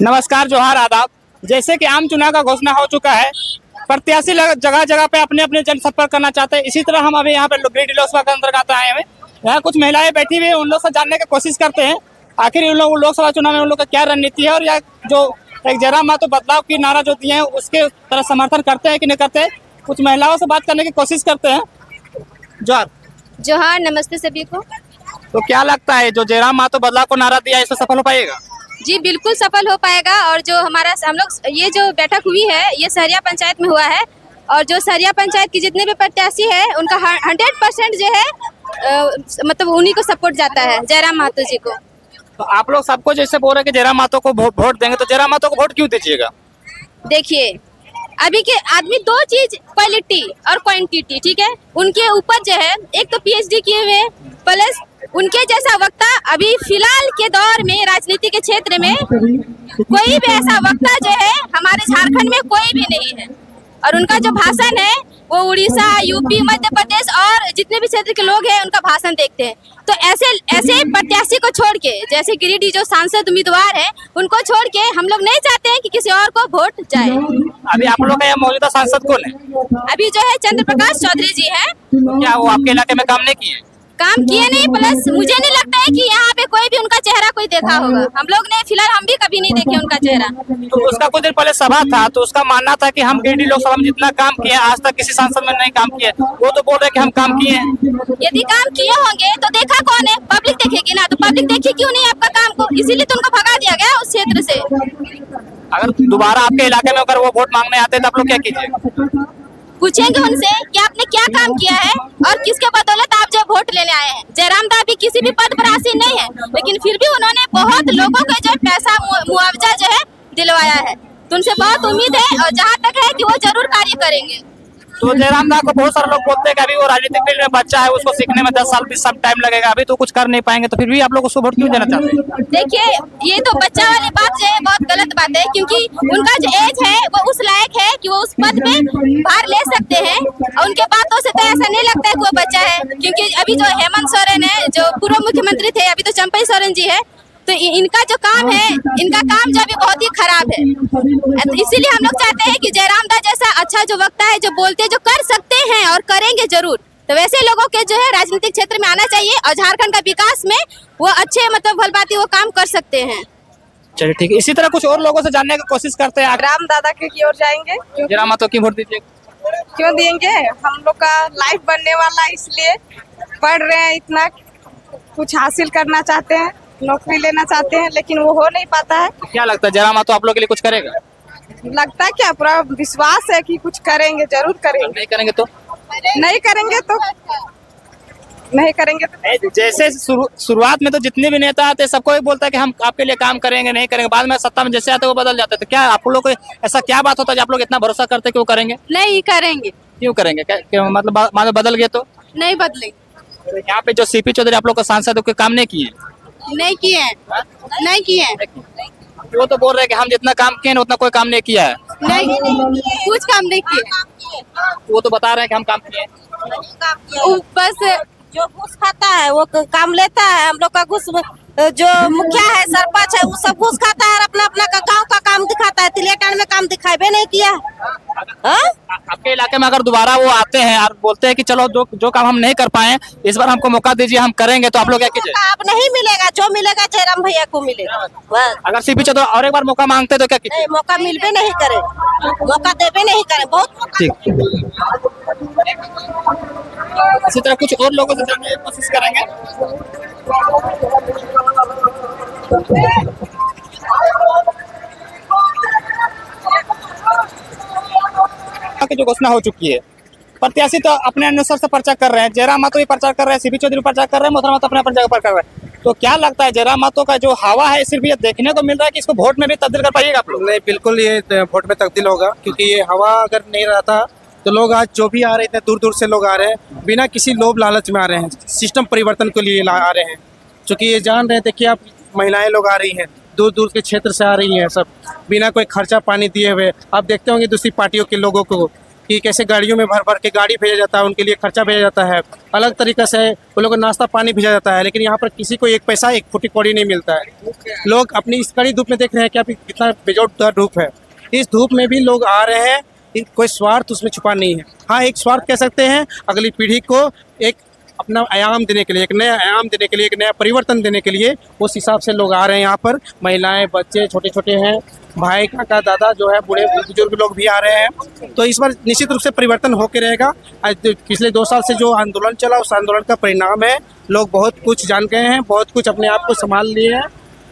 नमस्कार, जोहार, आदाब। जैसे कि आम चुनाव का घोषणा हो चुका है, प्रत्याशी जगह जगह पे अपने अपने जनसंपर्क करना चाहते हैं। इसी तरह हम अभी यहाँ पे गिरिडीह लोकसभा के अंतर्गत आए हैं। यहाँ कुछ महिलाएं बैठी हुई हैं, उन लोग से जानने की कोशिश करते हैं आखिर उन लोग लोकसभा चुनाव में उन लोग का क्या रणनीति है और या जो एक जयराम महतो बदलाव की नारा जो दिए हैं उसके तरह समर्थन करते हैं कि नहीं करते हैं। कुछ महिलाओं से बात करने की कोशिश करते हैं। जोहार, नमस्ते सभी को। तो क्या लगता है जो जयराम महतो बदलाव को नारा दिया है इससे सफल हो पाएगा? जी बिल्कुल सफल हो पाएगा। और जो हम लोग ये जो बैठक हुई है ये सहरिया पंचायत में हुआ है और जो सहरिया पंचायत की जितने भी प्रत्याशी है उनका 100% जो है मतलब उन्हीं को सपोर्ट जाता है, जयराम महतो जी को। तो आप लोग सबको जैसे बोल रहे हैं कि जयराम महतो को वोट देंगे, तो जयराम महतो को वोट क्यों दीजिएगा? देखिए, अभी के आदमी दो चीज, क्वालिटी और क्वांटिटी, ठीक है। उनके ऊपर जो है एक तो पीएचडी किए हुए प्लस उनके जैसा वक्ता अभी फिलहाल के दौर में राजनीति के क्षेत्र में कोई भी ऐसा वक्ता जो है हमारे झारखंड में कोई भी नहीं है। और उनका जो भाषण है वो उड़ीसा, यूपी, मध्य प्रदेश और जितने भी क्षेत्र के लोग हैं उनका भाषण देखते हैं। तो ऐसे प्रत्याशी को छोड़ के, जैसे गिरिडीह जो सांसद उम्मीदवार है उनको छोड़ के हम लोग नहीं चाहते हैं कि किसी और को वोट जाए। अभी आप लोग का यहाँ मौजूदा सांसद कौन है? अभी जो है चंद्र प्रकाश चौधरी जी है। तो क्या वो आपके इलाके में काम नहीं किए? काम किए नहीं, प्लस मुझे नहीं लगता है कि यहाँ पे कोई भी उनका चेहरा कोई देखा होगा। हम लोग ने फिलहाल हम भी कभी नहीं देखे उनका चेहरा। तो उसका कुछ दिन पहले सभा था तो उसका मानना था कि हम गिरिडीह लोकसभा में जितना काम किए आज तक किसी सांसद में नहीं काम किए। वो तो बोल रहे कि हम काम किए हैं। यदि काम किए होंगे तो देखा कौन है? पब्लिक देखेगी ना। तो पब्लिक देखी क्यों नहीं आपका काम को? इसीलिए तो उनको भगा दिया गया उस क्षेत्र से। अगर दोबारा आपके इलाके में अगर वो वोट मांगने आते हैं तो आप लोग क्या कीजिएगा? पूछेंगे उनसे कि आपने क्या काम किया है और किसके बदौलत आप जो वोट लेने आए हैं। जयराम दा भी किसी भी पद पर आसीन नहीं है, लेकिन फिर भी उन्होंने बहुत लोगों को जो पैसा मुआवजा जो है दिलवाया है। तो उनसे बहुत उम्मीद है और जहाँ तक है कि वो जरूर कार्य करेंगे। तो जयराम दा को बहुत सारे लोग बोलते हैं कि अभी वो राजनीतिक फील्ड में बच्चा है, उसको सीखने में 10 साल 20 साल टाइम लगेगा, अभी तो कुछ कर नहीं पाएंगे। तो फिर भी आप लोग उसको वोट क्यों देना चाहते हैं? देखिए, ये तो बच्चा वाली बात जो है बहुत गलत बात है, क्योंकि उनका जो एज है वो उस लायक है कि वो उस पद पे भार ले सकते हैं। और उनके बातों से तो ऐसा नहीं लगता है कि वो बच्चा है, क्योंकि अभी जो हेमंत सोरेन है जो पूर्व मुख्यमंत्री थे, अभी तो चंपई सोरेन जी है, तो इनका जो काम है, इनका काम जो अभी बहुत ही खराब है। इसीलिए हम लोग चाहते हैं कि जयराम दा जैसा अच्छा जो वक्ता है, जो बोलते जो कर सकते हैं और करेंगे जरूर, तो वैसे लोगों के जो है राजनीतिक क्षेत्र में आना चाहिए और झारखंड का विकास में वो अच्छे मतलब भलभांति वो काम कर सकते हैं। चलिए ठीक है। इसी तरह कुछ और लोगों से जानने की कोशिश करते हैं। राम दादा के की ओर जाएंगे। जयराम महतो की वोट दीजिए। क्यों देंगे? हम लोग का लाइफ बनने वाला है, इसलिए पढ़ रहे हैं, इतना कुछ हासिल करना चाहते हैं, नौकरी लेना चाहते हैं, लेकिन वो हो नहीं पाता है। क्या लगता है जयराम महतो आप लोग के लिए कुछ करेगा? लगता है क्या? पूरा विश्वास है कि कुछ करेंगे, जरूर करेंगे। नहीं करेंगे तो नहीं करेंगे तो जैसे शुरुआत में तो जितने भी नेता आते हैं सबको ही बोलता है कि हम आपके लिए काम करेंगे, नहीं करेंगे। बाद में सत्ता में जैसे आते वो बदल जाते हैं। तो क्या आप लोग को ऐसा क्या बात होता है आप लोग इतना भरोसा करते हैं कि वो करेंगे? नहीं करेंगे। क्यों करेंगे? मतलब बाद में बदल गए तो नहीं बदलेंगे। यहाँ पे जो सीपी चौधरी आप लोग का सांसद है, काम नहीं किए? नहीं किए हैं, नहीं किए हैं। वो तो बोल रहे हैं कि हम जितना काम किए उतना कोई काम नहीं किया है। नहीं, कुछ काम नहीं किए। वो तो बता रहे हैं कि हम काम किए। बस जो घूस खाता है वो काम लेता है। हम लोग का घूस, जो मुखिया है, सरपंच है, वो सब घूस खाता है और अपना अपना गांव का काम दिखाता है। तिलेटान में काम दिखाई नहीं किया। आपके इलाके में अगर दोबारा वो आते हैं और बोलते हैं कि चलो जो काम हम नहीं कर पाए इस बार हमको मौका दीजिए, हम करेंगे, तो आप लोग क्या कीजिए? अब नहीं मिलेगा, जो मिलेगा जयराम भैया को मिलेगा। अगर सीपी चौधरी और एक बार मौका मांगते तो क्या कीजिए? मौका मिलबे नहीं करे, मौका देवे नहीं करे, बहुत ठीक। इसी तरह कुछ और लोगों से जानने की कोशिश करेंगे। की जो घोषणा हो चुकी है, प्रत्याशी तो अपने अनुसार से पर्चा कर रहे हैं। जयराम महतो भी पर्चा कर रहे हैं, सीपी चौधरी भी पर्चा कर रहे हैं, मोहतरमा तो अपने जगह पर कर रहे हैं। तो क्या लगता है जयराम महतो का जो हवा है सिर्फ ये देखने को मिल रहा है कि इसको वोट में भी तब्दील कर पाइएगा आप लोग? नहीं, बिल्कुल ये वोट में तब्दील होगा, क्योंकि ये हवा अगर नहीं रहता तो लोग आज जो भी आ रहे थे, दूर दूर से लोग आ रहे हैं, बिना किसी लोभ लालच में आ रहे हैं, सिस्टम परिवर्तन के लिए आ रहे हैं। क्योंकि ये जान रहे थे कि अब महिलाएं लोग आ रही हैं, दूर दूर के क्षेत्र से आ रही हैं, सब बिना कोई खर्चा पानी दिए हुए। आप देखते होंगे दूसरी पार्टियों के लोगों को कि कैसे गाड़ियों में भर भर के गाड़ी भेजा जाता है, उनके लिए खर्चा भेजा जाता है, अलग तरीके से उन लोगों को नाश्ता पानी भेजा जाता है। लेकिन यहाँ पर किसी को एक पैसा एक फुटी कौड़ी नहीं मिलता है। लोग अपनी इस कड़ी धूप में देख रहे हैं कि अभी कितना बेजोड़ धूप है। इस धूप में भी लोग आ रहे हैं, कोई स्वार्थ उसमें छुपा नहीं है। हाँ, एक स्वार्थ कह सकते हैं, अगली पीढ़ी को एक अपना आयाम देने के लिए, एक नया आयाम देने के लिए, एक नया परिवर्तन देने के लिए उस हिसाब से लोग आ रहे हैं यहाँ पर। महिलाएं, बच्चे छोटे छोटे हैं, भाई, काका, दादा जो है, बूढ़े बुजुर्ग लोग भी आ रहे हैं। तो इस बार निश्चित रूप से परिवर्तन होकर रहेगा। आज पिछले 2 साल से जो आंदोलन चला, उस आंदोलन का परिणाम है। लोग बहुत कुछ जान गए हैं, बहुत कुछ अपने आप को संभाल लिए हैं,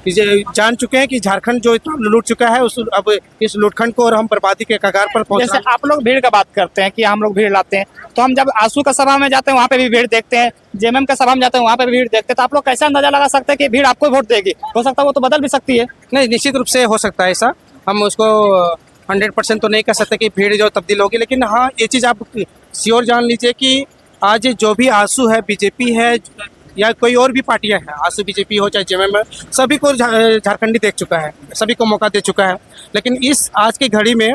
जान चुके हैं कि झारखंड जो इतना लूट चुका है, उस अब इस लूटखंड को और हम बर्बादी के कगार पर पहुंच जैसे आप लोग भीड़ का बात करते हैं कि हम लोग भीड़ लाते हैं, तो हम जब आंसू का सभा में जाते हैं वहाँ पे भी भीड़ देखते हैं, जेएमएम का सभा में जाते हैं वहाँ पे भी भीड़ देखते हैं, तो आप लोग कैसे अंदाजा लगा सकते हैं कि भीड़ आपको वोट देगी? हो सकता है वो तो बदल भी सकती है। नहीं, निश्चित रूप से हो सकता है ऐसा। हम उसको 100% तो नहीं कह सकते कि भीड़ जो तब्दील होगी, लेकिन हाँ, ये चीज़ आप श्योर जान लीजिए कि आज जो भी आंसू है, बीजेपी है या कोई और भी पार्टियां हैं, आंसू बीजेपी हो चाहे जेएमएम है, सभी को झारखंडी देख चुका है, सभी को मौका दे चुका है। लेकिन इस आज की घड़ी में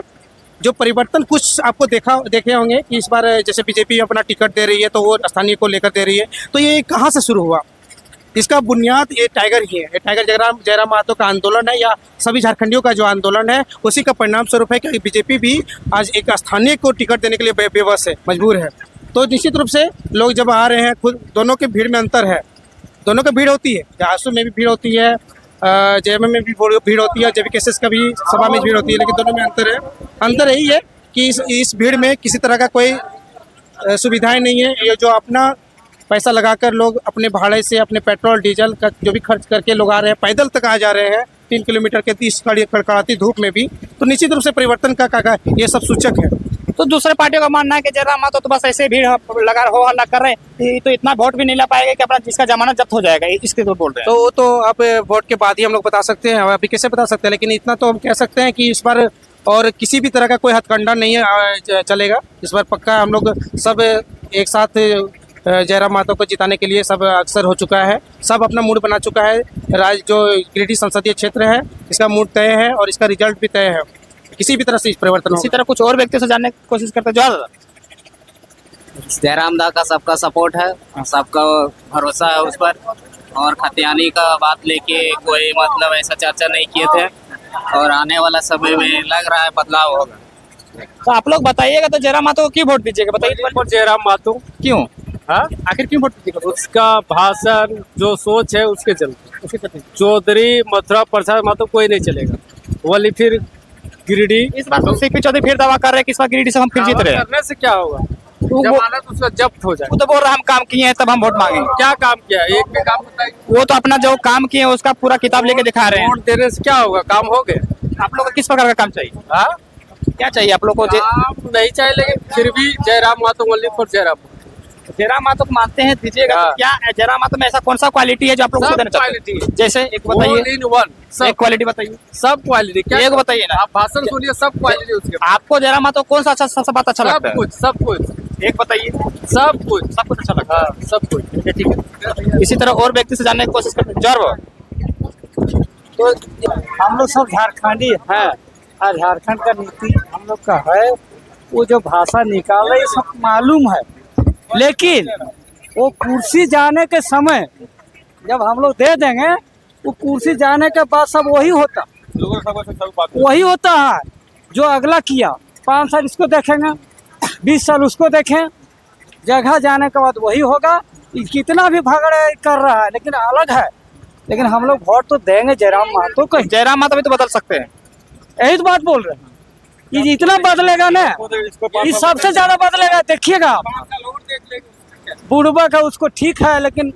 जो परिवर्तन कुछ आपको देखे होंगे कि इस बार जैसे बीजेपी अपना टिकट दे रही है, तो वो स्थानीय को लेकर दे रही है। तो ये कहाँ से शुरू हुआ? इसका बुनियाद ये टाइगर ही है। ये टाइगर जयराम महतो का आंदोलन है, या सभी झारखंडियों का जो आंदोलन है, उसी का परिणाम स्वरूप है कि बीजेपी भी आज एक स्थानीय को टिकट देने के लिए बेबस है, मजबूर है। तो निश्चित रूप से लोग जब आ रहे हैं, खुद दोनों के भीड़ में अंतर है, दोनों की भीड़ होती है, आंसू में भी भीड़ होती है, जेएमएम में भी भीड़ होती है, जेबी केसेस का भी सभा में भीड़ होती है, लेकिन दोनों में अंतर है। अंतर यही है कि इस भीड़ में किसी तरह का कोई सुविधाएं नहीं है। ये जो अपना पैसा लगाकर लोग अपने भाड़े से, अपने पेट्रोल डीजल का जो भी खर्च करके लोग आ रहे हैं, पैदल तक आ जा रहे हैं 3 किलोमीटर के 30 कड़कड़ाती धूप में भी, तो निश्चित रूप से परिवर्तन का ये सब सूचक है। तो दूसरे पार्टियों का मानना है कि जयराम महतो तो बस ऐसे भीड़ लगा हो हल्ला कर रहे हैं, तो इतना वोट भी नहीं ला पाएगा कि अपना जिसका जमानत जब्त हो जाएगा, इसके तो बोल रहे हैं। तो वो तो आप वोट के बाद ही हम लोग बता सकते हैं, अभी कैसे बता सकते हैं। लेकिन इतना तो हम कह सकते हैं कि इस बार और किसी भी तरह का कोई हथकंडा नहीं है चलेगा। इस बार पक्का हम लोग सब एक साथ जयराम महतो को जिताने के लिए सब अक्सर हो चुका है, सब अपना मूड बना चुका है। जो गिरिडीह संसदीय क्षेत्र है, इसका मूड तय है और इसका रिजल्ट भी तय है। किसी भी तरह से इस परिवर्तन, इसी तरह कुछ और व्यक्तियों से जानने की कोशिश करते हैं। जयराम दा का सबका सपोर्ट है, सबका भरोसा है उस पर, और खतियानी का बात लेके कोई मतलब ऐसा चर्चा नहीं किए थे, और आने वाला समय में लग रहा है बदलाव होगा। तो आप लोग बताइएगा, तो जयराम महतो को क्यों वोट दीजिएगा? बताइए। जयराम महतो क्यों? हाँ, आखिर क्यों वोट दीजिएगा? उसका भाषण, जो सोच है उसके चलते। चौधरी, मथुरा प्रसाद महतो कोई नहीं चलेगा। वली फिर गिरिडीह, इस बार तो सीपी चौधरी फिर दावा कर रहे हैं कि इस बार गिरिडीह से हम फिर जीत रहे हैं। करने से क्या होगा? वो जमानत उसका जब्त हो जाए। तो बोल रहा है हम काम किए हैं तब हम वोट मांगेंगे। क्या काम किया है? एक भी काम बताइए। वो तो अपना जो काम किए हैं उसका पूरा किताब लेके दिखा रहे हैं। वोट देने से क्या होगा? काम हो गए। आप लोग को किस प्रकार का काम चाहिए? हाँ, क्या चाहिए आप लोग को? काम नहीं चाहिए, लेकिन फिर भी जयराम महतो ओनली फॉर जयराम। जयराम महतो को मानते हैं, दीजिएगा। हाँ। तो क्या जयराम महतो में ऐसा कौन सा क्वालिटी है जो आप लोग को देना चाहते हैं? जैसे एक बताइए, All in one, एक क्वालिटी बताइए, सब क्वालिटी। क्या एक बताइए ना। आप भाषण सुनिए, सब क्वालिटी उसके। आपको जयराम महतो कौन सा सबसे बात अच्छा लगता है? सब कुछ एक बताइए। सब कुछ अच्छा लगता है। हाँ, सब कुछ। ठीक है। इसी तरह और व्यक्ति से जानने की कोशिश करते हैं। जौहर, तो हम लोग सब झारखंडी हैं, और झारखंड का नीति हम लोग का है। वो जो भाषा निकाले ये सब मालूम है, लेकिन वो कुर्सी जाने के समय जब हम लोग दे देंगे, वो कुर्सी जाने के बाद सब वही होता है जो अगला किया। 5 साल इसको देखेंगे, 20 साल उसको देखें, जगह जाने के बाद वही होगा। कितना भी भगड़े कर रहा है, लेकिन अलग है। लेकिन हम लोग वोट तो देंगे जयराम महतो को। जयराम महतो भी तो बदल सकते हैं। यही तो बात बोल रहे हैं। ये जितना बदलेगा ना, ये सबसे ज्यादा बदलेगा। देखिएगा, बुढ़बा का उसको ठीक है, लेकिन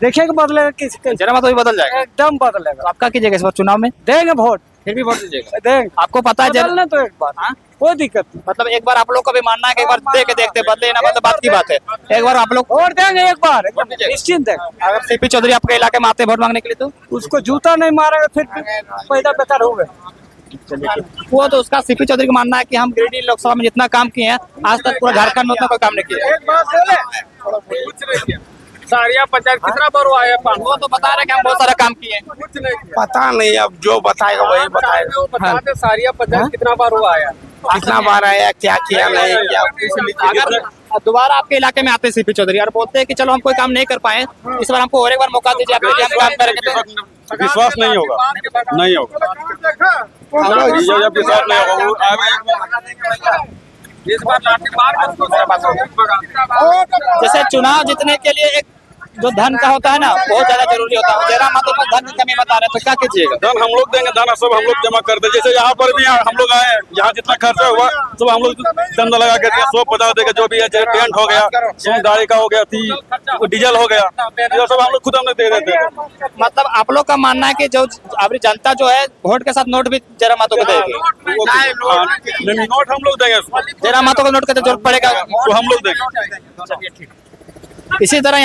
देखिएगा बदलेगा किसके। जयराम महतो भी बदल जाएगा, एकदम बदलेगा। तो आप क्या कीजिएगा इस बार चुनाव में? देंगे वोट, फिर भी वोट दीजिएगा। देंगे। आपको पता है बदलने तो एक बार, कोई दिक्कत नहीं। मतलब एक बार आप लोग का भी मानना है कि एक बार दे के देखते, बदले ना बदले बात की बात है। एक बार आप लोग वोट देंगे, एक बार वोट दीजिएगा। निश्चिंत देंगे। अगर सीपी चौधरी आपके इलाके में आते हैं वोट मांगने के लिए, तो उसको जूता नहीं मारेगा, फिर पैदा बेकार हो गए। वो तो उसका सीपी चौधरी का मानना है कि हम गिरिडीह लोकसभा में जितना काम किए हैं, आज तक पूरा झारखंड में उतना कोई काम नहीं किया। एक बात बोले, सारिया पंचायत कितना बार हुआ है? वो तो बता रहे हैं कि हम बहुत सारा काम किए हैं। कुछ नहीं किया। पता नहीं, अब जो बताएगा वही बताएगा। बता दे, सारिया पंचायत कितना बार हुआ है? कितना बार आया, क्या किया नहीं किया। अगर दोबारा आपके इलाके में आते सीपी चौधरी और बोलते हैं कि चलो हम कोई काम नहीं कर पाए, इस बार हमको और एक बार मौका दीजिए, आपके लिए हम काम करेंगे, तो विश्वास नहीं होगा, नहीं होगा, जब विश्वास नहीं होगा वो जैसे चुनाव जीतने के लिए एक जो धन का होता है ना, बहुत ज्यादा जरूरी होता है। जयराम मातो में धन की कमी बता रहे हैं, तो क्या कीजिएगा? धन हम लोग देंगे, धन सब हम लोग जमा करते। जैसे यहाँ पर भी हम लोग आए, यहाँ जितना खर्चा हुआ सब हम लोग चंदा लगा के दिया, 150 देगा जो भी है, चाहे टेंट हो गया, दाढ़ी का हो गया, डीजल हो गया, ये सब हम लोग खुद हमने दे देते हैं। मतलब आप लोग का मानना है कि जो अभी जनता जो है वोट के साथ नोट भी जयराम मातो को देगी? नोट हम लोग देंगे, जयराम मातो को नोट का जरूरत पड़ेगा तो हम लोग देंगे। इसी तरह यहाँ